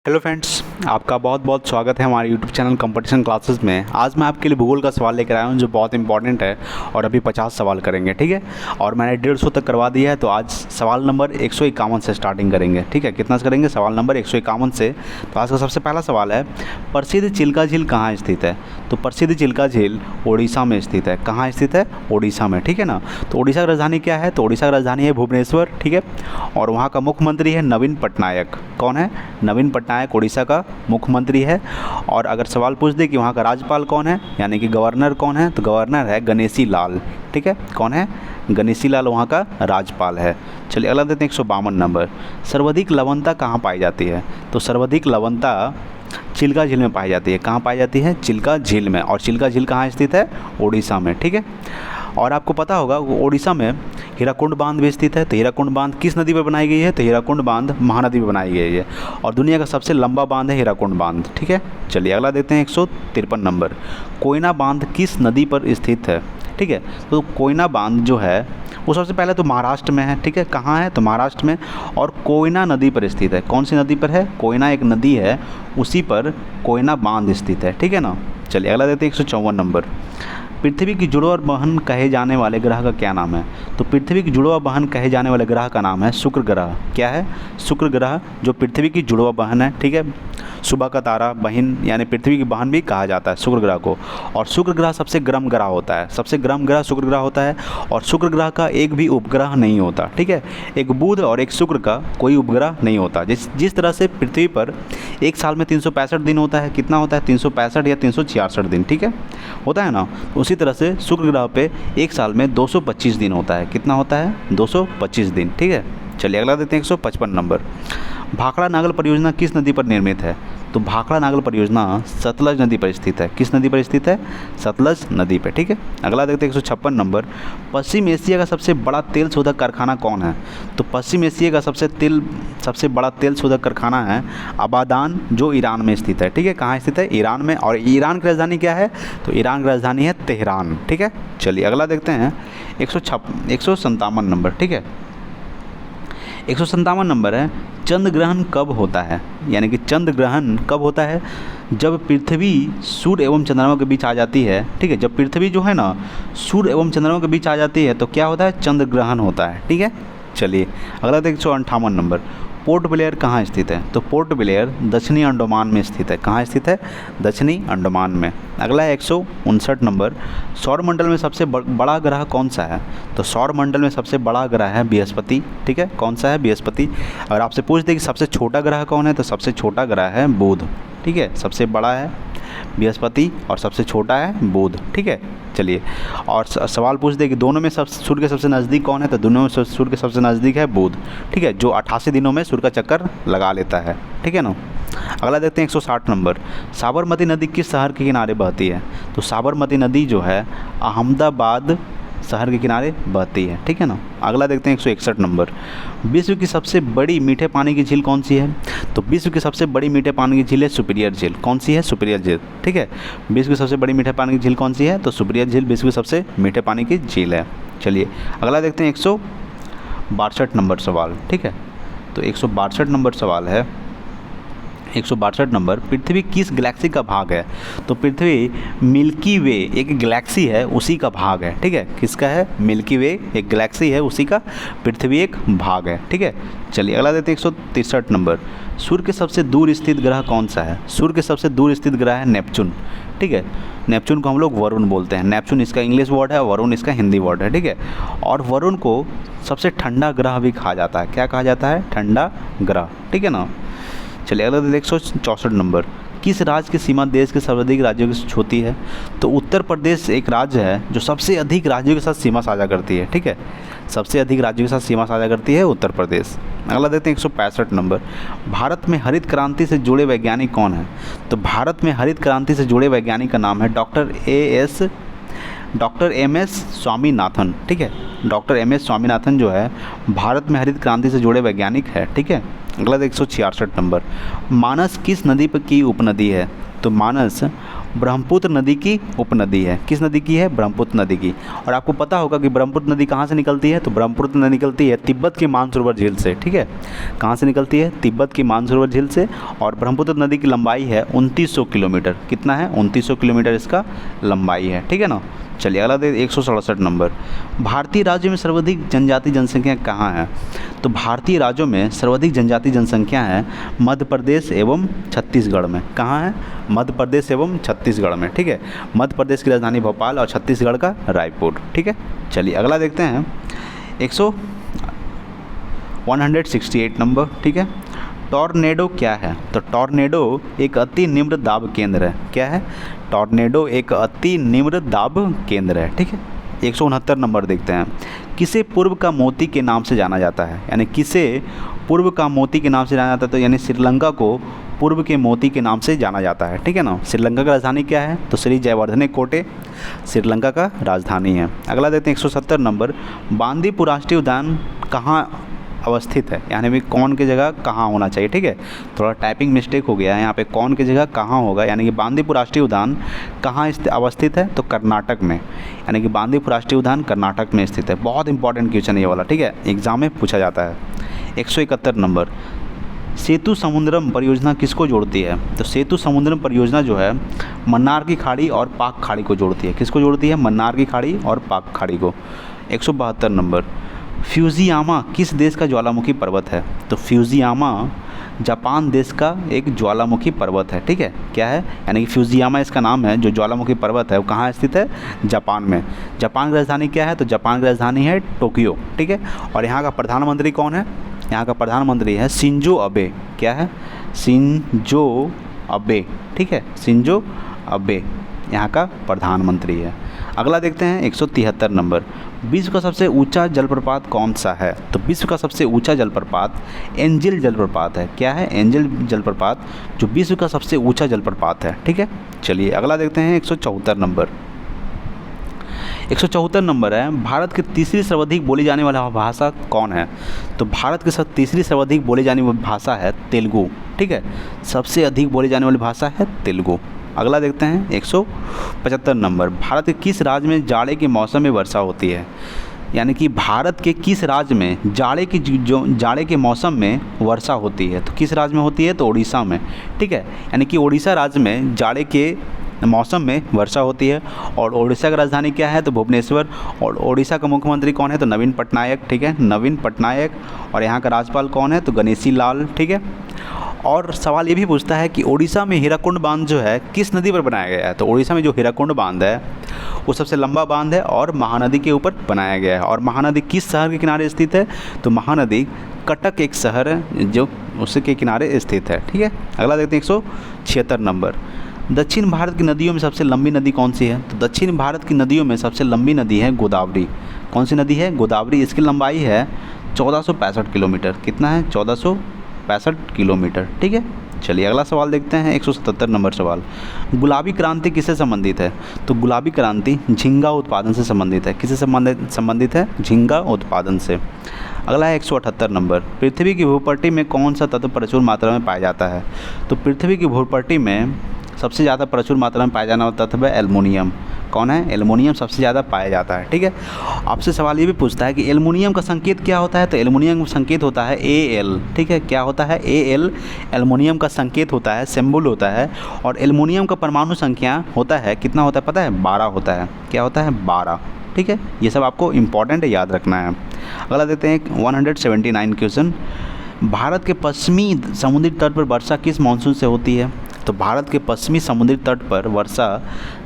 Hello friends, आपका बहुत बहुत स्वागत है हमारे यूट्यूब चैनल कंपटीशन क्लासेस में। आज मैं आपके लिए भूगोल का सवाल लेकर आया हूँ जो बहुत इंपॉर्टेंट है और अभी 50 सवाल करेंगे, ठीक है। और मैंने 150 तक करवा दिया है, तो आज सवाल नंबर 151 से स्टार्टिंग करेंगे, ठीक है। कितना से करेंगे? सवाल नंबर 151 से। तो आज का सबसे पहला सवाल है, प्रसिद्ध चिल्का झील कहाँ स्थित है? तो प्रसिद्ध चिल्का झील उड़ीसा में स्थित है। कहाँ स्थित है? उड़ीसा में, ठीक है ना। तो उड़ीसा की राजधानी क्या है? तो उड़ीसा की राजधानी है भुवनेश्वर, ठीक है। और वहाँ का मुख्यमंत्री है नवीन पटनायक। कौन है? नवीन पटनायक उड़ीसा का मुख्यमंत्री है। और अगर सवाल पूछ दे कि वहाँ का राज्यपाल कौन है, यानी कि गवर्नर कौन है, तो गवर्नर है गणेशी लाल, ठीक है। कौन है? गणेशी लाल वहाँ का राज्यपाल है। चलिए अगला देते हैं 152 नंबर। सर्वाधिक लवणता कहाँ पाई जाती है? तो सर्वाधिक लवणता चिल्का झील में पाई जाती है। कहाँ पाई जाती है? चिल्का झील में। और चिल्का झील कहाँ स्थित है? उड़ीसा में, ठीक है। और आपको पता होगा उड़ीसा में हीराकुंड बांध भी स्थित है। तो हीराकुंड बांध किस नदी पर बनाई गई है? तो हीराकुंड बांध महानदी पर बनाई गई है। और दुनिया का सबसे लंबा बांध है हीराकुंड बांध, ठीक है। चलिए अगला देते हैं 153 नंबर। कोयना बांध किस नदी पर स्थित है? ठीक है। तो कोयना बांध जो है वो सबसे पहले तो महाराष्ट्र में है, ठीक है। कहाँ है? तो महाराष्ट्र में। और कोयना नदी पर स्थित है। कौन सी नदी पर है? कोयना एक नदी है, उसी पर कोयना बांध स्थित है, ठीक है ना। चलिए अगला देते हैं 154 नंबर। पृथ्वी की जुड़वा बहन कहे जाने वाले ग्रह का क्या नाम है? तो पृथ्वी की जुड़वा बहन कहे जाने वाले ग्रह का नाम है शुक्र ग्रह। क्या है? शुक्र ग्रह जो पृथ्वी की जुड़वा बहन है, ठीक है। सुबह का तारा बहन यानी पृथ्वी की बहन भी कहा जाता है शुक्र ग्रह को। और शुक्र ग्रह सबसे गर्म ग्रह होता है, सबसे गर्म ग्रह शुक्र ग्रह होता है। और शुक्र ग्रह का एक भी उपग्रह नहीं होता, ठीक है। एक बुध और एक शुक्र का कोई उपग्रह नहीं होता। जिस तरह से पृथ्वी पर एक साल में 365 दिन होता है, कितना होता है? 365 या 366 दिन, ठीक है, होता है ना। उसी तरह से शुक्र ग्रह पे एक साल में 225 दिन होता है। कितना होता है? 225 दिन, ठीक है। चलिए अगला देते हैं 155 नंबर। भाखड़ा नागल परियोजना किस नदी पर निर्मित है? तो भाखड़ा नागल परियोजना सतलज नदी पर स्थित है। किस नदी पर स्थित है? सतलज नदी पर, ठीक है। अगला देखते हैं 156 नंबर। पश्चिम एशिया का सबसे बड़ा तेल शोधक कारखाना कौन है? तो पश्चिम एशिया का सबसे बड़ा तेल शोधक कारखाना है आबादान, जो ईरान में स्थित है, ठीक है। कहाँ स्थित है? ईरान में। और ईरान की राजधानी क्या है? तो ईरान की राजधानी है तेहरान, ठीक है। चलिए अगला देखते हैं 157 नंबर, ठीक है। 157 नंबर है, चंद्र ग्रहण कब होता है? यानी कि चंद्र ग्रहण कब होता है? जब पृथ्वी सूर्य एवं चंद्रमा के बीच आ जाती है, ठीक है। जब पृथ्वी जो है ना सूर्य एवं चंद्रमा के बीच आ जाती है तो क्या होता है? चंद्र ग्रहण होता है, ठीक है। चलिए अगला देखिए 158 नंबर। पोर्ट ब्लेयर कहाँ स्थित है? तो पोर्ट ब्लेयर दक्षिणी अंडमान में स्थित है। कहाँ स्थित है? दक्षिणी अंडमान में। अगला है 159 नंबर। सौरमंडल में सबसे बड़ा ग्रह कौन सा है? तो सौरमंडल में सबसे बड़ा ग्रह है बृहस्पति, ठीक है। कौन सा है? बृहस्पति। अगर आपसे पूछ दे कि सबसे छोटा ग्रह कौन है, तो सबसे छोटा ग्रह है बुध, ठीक है। सबसे बड़ा है बृहस्पति और सबसे छोटा है बुध, ठीक है। चलिए और सवाल पूछ दे कि दोनों में सूर्य के सबसे नज़दीक कौन है? तो दोनों में सूर्य के सबसे नज़दीक है बुध, ठीक है, जो 88 दिनों में सूर्य का चक्कर लगा लेता है, ठीक है ना। अगला देखते हैं 160 नंबर। साबरमती नदी किस शहर के किनारे बहती है? तो साबरमती नदी जो है अहमदाबाद शहर के किनारे बहती है, ठीक है ना। अगला देखते हैं 161 नंबर। विश्व की सबसे बड़ी मीठे पानी की झील कौन सी है? तो विश्व की सबसे बड़ी मीठे पानी की झील है सुपीरियर झील। कौन सी है? सुपीरियर झील, ठीक है। विश्व की सबसे बड़ी मीठे पानी की झील कौन सी है? तो सुपीरियर झील विश्व की सबसे मीठे पानी की झील है। चलिए अगला देखते हैं 162 नंबर सवाल, ठीक है। तो 162 नंबर सवाल है, 162 नंबर। पृथ्वी किस गैलेक्सी का भाग है? तो पृथ्वी मिल्की वे एक गैलेक्सी है, उसी का भाग है, ठीक है। किसका है? मिल्की वे एक गैलेक्सी है, उसी का पृथ्वी एक भाग है, ठीक है। चलिए अगला देते हैं 163 नंबर। सूर्य के सबसे दूर स्थित ग्रह कौन सा है? सूर्य के सबसे दूर स्थित ग्रह है नेपच्यून, ठीक है। नेपच्यून को हम लोग वरुण बोलते हैं। नेपच्यून इसका इंग्लिश वर्ड है, वरुण इसका हिंदी वर्ड है, ठीक है। और वरुण को सबसे ठंडा ग्रह भी कहा जाता है। क्या कहा जाता है? ठंडा ग्रह, ठीक है ना। चलिए अगला 164 नंबर। किस राज्य की सीमा देश के सर्वाधिक राज्यों के साथ होती है? तो उत्तर प्रदेश एक राज्य है जो सबसे अधिक राज्यों के साथ सीमा साझा करती है, ठीक है। सबसे अधिक राज्यों के साथ सीमा साझा करती है उत्तर प्रदेश। अगला देखते हैं 165 नंबर। भारत में हरित क्रांति से जुड़े वैज्ञानिक कौन है? तो भारत में हरित क्रांति से जुड़े वैज्ञानिक का नाम है डॉक्टर एम एस स्वामीनाथन, ठीक है। Doctor MS. स्वामीनाथन जो है भारत में हरित क्रांति से जुड़े वैज्ञानिक है, ठीक है। अगला 166 नंबर, मानस किस नदी पर की उपनदी है? तो मानस ब्रह्मपुत्र नदी की उपनदी है। किस नदी की है? ब्रह्मपुत्र नदी की। और आपको पता होगा कि ब्रह्मपुत्र नदी कहाँ से निकलती है? तो ब्रह्मपुत्र नदी निकलती है तिब्बत की मानसरोवर झील से, ठीक है। कहाँ से निकलती है? तिब्बत की मानसरोवर झील से। और ब्रह्मपुत्र नदी की लंबाई है 2900 किलोमीटर। कितना है? 2900 किलोमीटर इसका लंबाई है, ठीक है ना। चलिए अगला 167 नंबर, भारतीय राज्य में सर्वाधिक जनजाति जनसंख्या कहाँ है? तो भारतीय राज्यों में सर्वाधिक जनजाति जनसंख्या है मध्य प्रदेश एवं छत्तीसगढ़ में। कहाँ है? मध्य प्रदेश एवं छत्तीसगढ़ में, ठीक है। मध्य प्रदेश की राजधानी भोपाल और छत्तीसगढ़ का रायपुर, ठीक है। चलिए अगला देखते हैं 168 नंबर, ठीक है। टॉर्नेडो क्या है? तो टॉर्नेडो एक अति निम्न दाब केंद्र है। क्या है? टॉर्नेडो एक अति निम्न दाब केंद्र है, ठीक है। 169 नंबर देखते हैं, किसे पूर्व का मोती के नाम से जाना जाता है? यानी किसे पूर्व का मोती के नाम से जाना जाता है? तो यानी श्रीलंका को पूर्व के मोती के नाम से जाना जाता है, ठीक है ना। श्रीलंका की राजधानी क्या है? तो श्री जयवर्धने कोटे श्रीलंका का राजधानी है। अगला देखते हैं 170 नंबर, बांदीपुर राष्ट्रीय उद्यान कहाँ अवस्थित है? यानी भी कौन की जगह कहाँ होना चाहिए, ठीक है। थोड़ा टाइपिंग मिस्टेक हो गया है यहाँ पे, कौन की जगह कहाँ होगा। यानी कि बांदीपुर राष्ट्रीय उद्यान कहाँ अवस्थित है? तो कर्नाटक में। यानी कि बांदीपुर राष्ट्रीय उद्यान कर्नाटक में स्थित है। बहुत इंपॉर्टेंट क्वेश्चन है ये वाला, ठीक है, एग्जाम में पूछा जाता है। 171 नंबर, सेतु समुद्रम परियोजना किसको जोड़ती है? तो सेतु समुद्रम परियोजना जो है मन्नार की खाड़ी और पाक खाड़ी को जोड़ती है। किसको जोड़ती है? मन्नार की खाड़ी और पाक खाड़ी को। 172 नंबर, फ्यूजियामा किस देश का ज्वालामुखी पर्वत है? तो फ्यूजियामा जापान देश का एक ज्वालामुखी पर्वत है, ठीक है। क्या है? यानी कि फ्यूजियामा इसका नाम है, जो ज्वालामुखी पर्वत है वो कहाँ स्थित है? जापान में। जापान की राजधानी क्या है? तो जापान की राजधानी है टोक्यो, ठीक है। और यहाँ का प्रधानमंत्री कौन है? यहाँ का प्रधानमंत्री है शिंजो अबे। क्या है? शिंजो अबे, ठीक है। शिंजो अबे यहाँ का प्रधानमंत्री है। अगला देखते हैं 173 नंबर, विश्व का सबसे ऊंचा जलप्रपात कौन सा है? तो विश्व का सबसे ऊंचा जलप्रपात एंजिल जलप्रपात है। क्या है? एंजिल जलप्रपात जो विश्व का सबसे ऊंचा जलप्रपात है, ठीक है। चलिए अगला देखते हैं 174 नंबर। 174 नंबर है, भारत की तीसरी सर्वाधिक बोली जाने वाला भाषा कौन है? तो भारत की तीसरी सर्वाधिक बोली जाने वाली भाषा है तेलुगु, ठीक है। सबसे अधिक बोली जाने वाली भाषा है तेलुगु। अगला देखते हैं 175 नंबर, भारत के किस राज्य में जाड़े के मौसम में वर्षा होती है? यानी कि भारत के किस राज्य में जाड़े के मौसम में वर्षा होती है? तो किस राज्य में होती है? तो उड़ीसा में, ठीक है। यानी कि उड़ीसा राज्य में जाड़े के मौसम में वर्षा होती है। और उड़ीसा की राजधानी क्या है? तो भुवनेश्वर। और उड़ीसा का मुख्यमंत्री कौन है? तो नवीन पटनायक, ठीक है, नवीन पटनायक। और यहाँ का राज्यपाल कौन है? तो गणेशी लाल, ठीक है। और सवाल ये भी पूछता है कि उड़ीसा में हीराकुंड बांध जो है किस नदी पर बनाया गया है? तो उड़ीसा में जो हीराकुंड बांध है वो सबसे लंबा बांध है और महानदी के ऊपर बनाया गया है। और महानदी किस शहर के किनारे स्थित है? तो महानदी कटक एक शहर है जो उसके किनारे स्थित है, ठीक है। अगला देखते हैं 176 नंबर, दक्षिण भारत की नदियों में सबसे लंबी नदी कौन सी है? तो दक्षिण भारत की नदियों में सबसे लंबी नदी है गोदावरी। कौन सी नदी है? गोदावरी। इसकी लंबाई है 1465 किलोमीटर। कितना है? 1465 किलोमीटर, ठीक है। चलिए अगला सवाल देखते हैं 177 नंबर सवाल, गुलाबी क्रांति किससे संबंधित है? तो गुलाबी क्रांति झींगा उत्पादन से संबंधित है। किससे संबंधित है? झींगा उत्पादन से। अगला है 178 नंबर, पृथ्वी की भूपट्टी में कौन सा तत्व प्रचुर मात्रा में पाया जाता है? तो पृथ्वी की भूपट्टी में सबसे ज़्यादा प्रचुर मात्रा में पाया जाने वाला तत्व है एल्युमिनियम। कौन है? एल्युमिनियम सबसे ज़्यादा पाया जाता है, ठीक है। आपसे सवाल ये भी पूछता है कि एल्युमिनियम का संकेत क्या होता है? तो एल्युमिनियम का संकेत होता है AL, ठीक है। क्या होता है? AL एल्युमिनियम का संकेत होता है, सिंबल होता है। और एल्युमिनियम का परमाणु संख्या होता है, कितना होता है पता है? 12 होता है। क्या होता है? 12, ठीक है। ये सब आपको इंपॉर्टेंट है, याद रखना है। अगला देते हैं 179 क्वेश्चन, भारत के पश्चिमी समुद्री तट पर वर्षा किस मानसून से होती है? तो भारत के पश्चिमी समुद्री तट पर वर्षा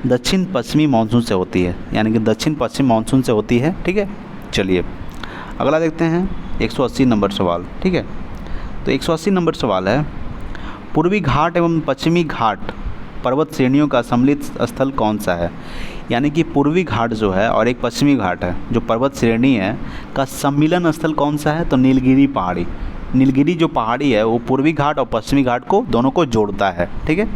दक्षिण पश्चिमी मानसून से होती है, यानी कि दक्षिण पश्चिम मानसून से होती है, ठीक है। चलिए अगला देखते हैं 180 नंबर सवाल, ठीक है। तो 180 नंबर सवाल है, पूर्वी घाट एवं पश्चिमी घाट पर्वत श्रेणियों का सम्मिलित स्थल कौन सा है? यानी कि पूर्वी घाट जो है और एक पश्चिमी घाट है जो पर्वत श्रेणी है का सम्मिलन स्थल कौन सा है? तो नीलगिरी पहाड़ी, नीलगिरी जो पहाड़ी है वो पूर्वी घाट और पश्चिमी घाट को दोनों को जोड़ता है। ठीक है,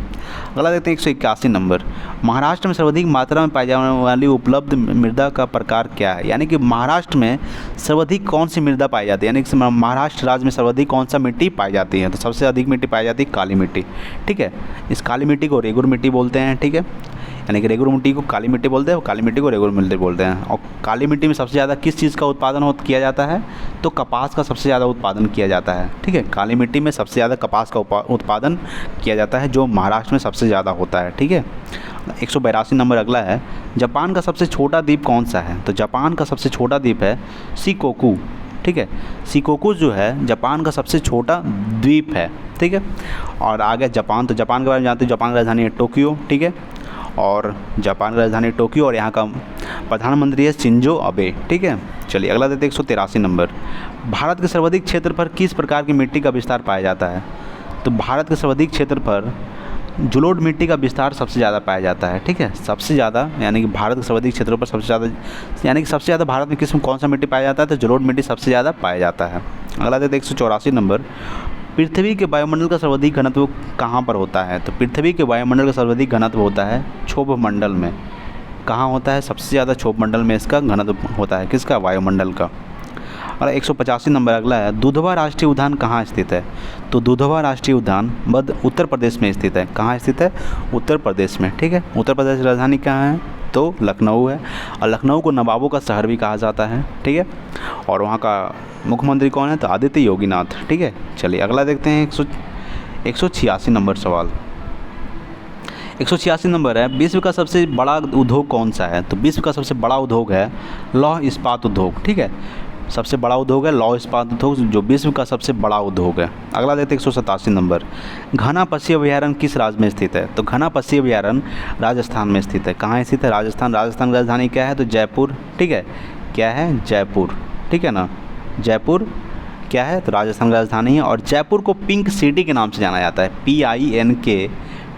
अगला देखते हैं 181 नंबर। महाराष्ट्र में सर्वाधिक मात्रा में पाई जाने वाली उपलब्ध मृदा का प्रकार क्या है? यानी कि महाराष्ट्र में सर्वाधिक कौन सी मृदा पाई जाती है, यानी कि महाराष्ट्र राज्य में सर्वाधिक कौन सा मिट्टी पाई जाती है? तो सबसे अधिक मिट्टी पाई जाती है काली मिट्टी। ठीक है, इस काली मिट्टी को रेगुर मिट्टी बोलते हैं। ठीक है, यानी कि रेगुर मिट्टी को काली मिट्टी बोलते हैं और काली मिट्टी को रेगुर मिट्टी बोलते हैं। और काली मिट्टी में सबसे ज़्यादा किस चीज़ का उत्पादन किया जाता है? तो कपास का सबसे ज़्यादा उत्पादन किया जाता है। ठीक है, काली मिट्टी में सबसे ज़्यादा कपास का उत्पादन किया जाता है, जो महाराष्ट्र में सबसे ज़्यादा होता है। ठीक है, 182 नंबर अगला है, जापान का सबसे छोटा द्वीप कौन सा है? तो जापान का सबसे छोटा द्वीप है शिकोकू। ठीक है, शिकोकू जो है जापान का सबसे छोटा द्वीप है। ठीक है, और आगे जापान, तो जापान के बारे में जानते हैं, जापान की राजधानी है टोक्यो। ठीक है, और जापान की राजधानी टोक्यो और यहाँ का प्रधानमंत्री है शिंजो अबे। ठीक है, चलिए अगला देते हैं 183 नंबर। भारत के सर्वाधिक क्षेत्र पर किस प्रकार की मिट्टी का विस्तार पाया जाता है? तो भारत के सर्वाधिक क्षेत्र पर जलोढ़ मिट्टी का विस्तार सबसे ज़्यादा पाया जाता है। ठीक है, सबसे ज़्यादा, यानी कि भारत के सर्वाधिक क्षेत्रों पर सबसे ज़्यादा, यानी कि सबसे ज़्यादा भारत में किस्म कौन सा मिट्टी पाया जाता है? तो जलोढ़ मिट्टी सबसे ज़्यादा पाया जाता है। अगला देते हैं 184 नंबर। पृथ्वी के वायुमंडल का सर्वाधिक घनत्व कहाँ पर होता है? तो पृथ्वी के वायुमंडल का सर्वाधिक घनत्व होता है क्षोभ मंडल में। कहाँ होता है? सबसे ज़्यादा क्षोभ मंडल में इसका घनत्व होता है। किसका? वायुमंडल का। और 185 नंबर अगला है, दुधवा राष्ट्रीय उद्यान कहाँ स्थित है? तो दुधवा राष्ट्रीय उद्यान उत्तर प्रदेश में स्थित है। कहाँ स्थित है? उत्तर प्रदेश में। ठीक है, उत्तर प्रदेश की राजधानी कहाँ है? तो लखनऊ है, और लखनऊ को नवाबों का शहर भी कहा जाता है। ठीक है, और वहाँ का मुख्यमंत्री कौन है? तो आदित्य योगीनाथ। ठीक है, चलिए अगला देखते हैं 186 नंबर सवाल। 186 नंबर है, विश्व का सबसे बड़ा उद्योग कौन सा है? तो विश्व का सबसे बड़ा उद्योग है लौह इस्पात उद्योग। ठीक है, सबसे बड़ा उद्योग है लौह इस्पात उद्योग, जो विश्व का सबसे बड़ा उद्योग है। अगला देखते हैं 187 नंबर। घना पक्षी अभयारण्य किस राज्य में स्थित है? तो घना पक्षी अभयारण्य राजस्थान में स्थित है। कहाँ स्थित है? राजस्थान। राजस्थान की राजधानी क्या है? तो जयपुर। ठीक है, क्या है? जयपुर। ठीक है ना, जयपुर क्या है? तो राजस्थान की राजधानी है, और जयपुर को पिंक सिटी के नाम से जाना जाता है। PINK,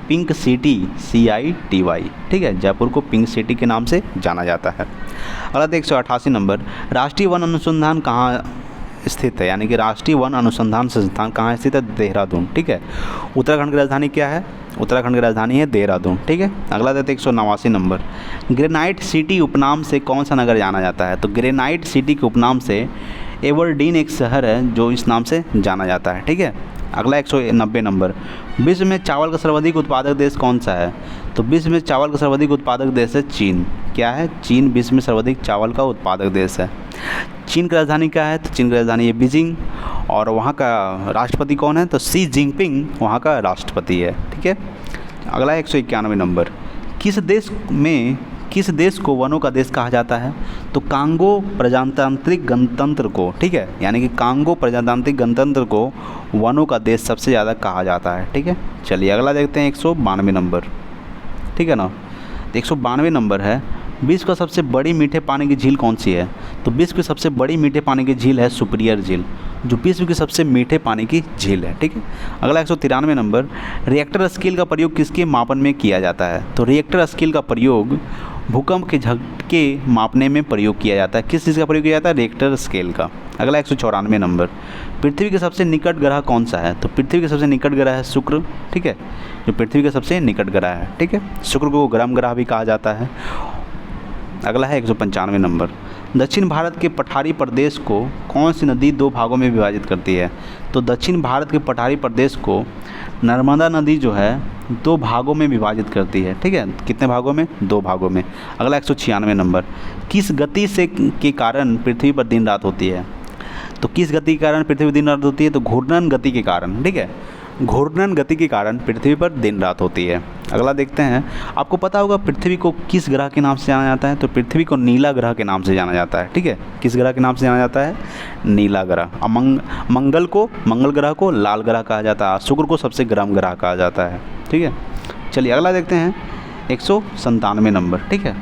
pink city, CITY। ठीक है, जयपुर को पिंक सिटी के नाम से जाना जाता है। अगला 188 नंबर। राष्ट्रीय वन अनुसंधान कहाँ स्थित है? यानी कि राष्ट्रीय वन अनुसंधान संस्थान कहाँ स्थित है? देहरादून। ठीक है, उत्तराखंड की राजधानी क्या है? उत्तराखंड की राजधानी है देहरादून। ठीक है, अगला देते 189 नंबर। ग्रेनाइट सिटी उपनाम से कौन सा नगर जाना जाता है? तो ग्रेनाइट सिटी के उपनाम से एबरडीन एक शहर है जो इस नाम से जाना जाता है। ठीक है, अगला 190 नंबर। विश्व में चावल का सर्वाधिक उत्पादक देश कौन सा है? तो विश्व में चावल का सर्वाधिक उत्पादक देश है चीन। क्या है? चीन विश्व में सर्वाधिक चावल का उत्पादक देश है। चीन की राजधानी क्या है? तो चीन की राजधानी है बीजिंग, और वहाँ का राष्ट्रपति कौन है? तो शी जिनपिंग वहाँ का राष्ट्रपति है। ठीक है, अगला 191 नंबर। किस देश को वनों का देश कहा जाता है? तो कांगो प्रजातांत्रिक गणतंत्र को। ठीक है, यानी कि कांगो प्रजातांत्रिक गणतंत्र को वनों का देश सबसे ज़्यादा कहा जाता है। ठीक है, चलिए अगला देखते हैं 192 नंबर। ठीक है ना, तो 192 नंबर है, विश्व का सबसे बड़ी मीठे पानी की झील कौन सी है? तो विश्व की सबसे बड़ी मीठे पानी की झील है सुपीरियर झील, जो विश्व की सबसे मीठे पानी की झील है। ठीक है, अगला 193 नंबर। रिएक्टर स्केल का प्रयोग किसके मापन में किया जाता है? तो रिएक्टर स्केल का प्रयोग भूकंप के झटके मापने में प्रयोग किया जाता है। किस चीज़ का प्रयोग किया जाता है? रिएक्टर स्केल का। अगला 194 नंबर। पृथ्वी के सबसे निकट ग्रह कौन सा है? तो पृथ्वी के सबसे निकट ग्रह है शुक्र। ठीक है, जो पृथ्वी के सबसे निकट ग्रह है। ठीक है, शुक्र को गर्म ग्रह भी कहा जाता है। अगला है 195 नंबर। दक्षिण भारत के पठारी प्रदेश को कौन सी नदी दो भागों में विभाजित करती है? तो दक्षिण भारत के पठारी प्रदेश को नर्मदा नदी जो है दो भागों में विभाजित करती है। ठीक है, कितने भागों में? दो भागों में। अगला 196 नंबर। किस गति से के कारण पृथ्वी पर दिन रात होती है? तो किस गति के कारण पृथ्वी पर दिन रात होती है? तो घूर्णन गति के कारण। ठीक है, घूर्णन गति के कारण पृथ्वी पर दिन रात होती है। अगला देखते हैं, आपको पता होगा पृथ्वी को किस ग्रह के नाम से जाना जाता है? तो पृथ्वी को नीला ग्रह के नाम से जाना जाता है। ठीक है, किस ग्रह के नाम से जाना जाता है? नीला ग्रह। और मंगल ग्रह को लाल ग्रह कहा जाता है, शुक्र को सबसे गर्म ग्रह कहा जाता है। ठीक है, चलिए अगला देखते हैं 197 नंबर। ठीक है,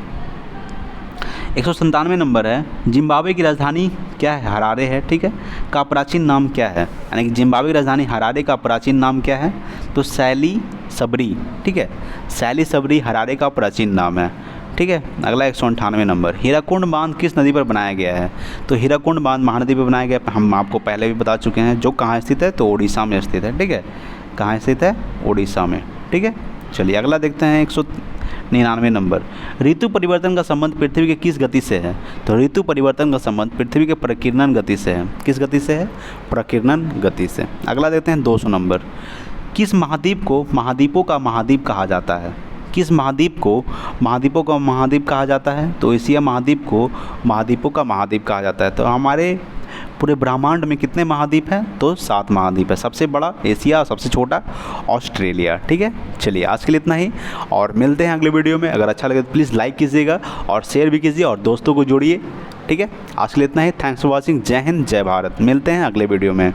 197 नंबर है, जिम्बाब्वे की राजधानी क्या है? हरारे है। ठीक है, का प्राचीन नाम क्या है? यानी कि जिम्बाब्वे की राजधानी हरारे का प्राचीन नाम क्या है? तो सैली सबरी। ठीक है, सैली सबरी हरारे का प्राचीन नाम है। ठीक है। अगला 198 नंबर, हीराकुंड बांध किस नदी पर बनाया गया है? तो हीराकुंड बांध महानदी पर बनाया गया, हम आपको पहले भी बता चुके हैं। जो कहाँ स्थित है? तो उड़ीसा में स्थित है। ठीक है, कहाँ स्थित है? उड़ीसा में। ठीक है, चलिए अगला देखते हैं 199 नंबर, ऋतु परिवर्तन का संबंध पृथ्वी के किस गति से है? तो ऋतु परिवर्तन का संबंध पृथ्वी के प्रकीर्णन गति से है। किस गति से है? प्रकीर्णन गति से। अगला देखते हैं 200 नंबर, किस महाद्वीप को महाद्वीपों का महाद्वीप कहा जाता है? किस महाद्वीप को महाद्वीपों का महाद्वीप कहा जाता है? तो एशिया महाद्वीप को महाद्वीपों का महाद्वीप कहा जाता है। तो हमारे पूरे ब्रह्मांड में कितने महाद्वीप हैं? तो 7 महाद्वीप है। सबसे बड़ा एशिया, सबसे छोटा ऑस्ट्रेलिया। ठीक है, चलिए आज के लिए इतना ही और मिलते हैं अगले वीडियो में। अगर अच्छा लगे तो प्लीज़ लाइक कीजिएगा और शेयर भी कीजिए और दोस्तों को जोड़िए। ठीक है, आज के लिए इतना ही। Thanks for watching. जय हिंद, जय भारत। मिलते हैं अगले वीडियो में।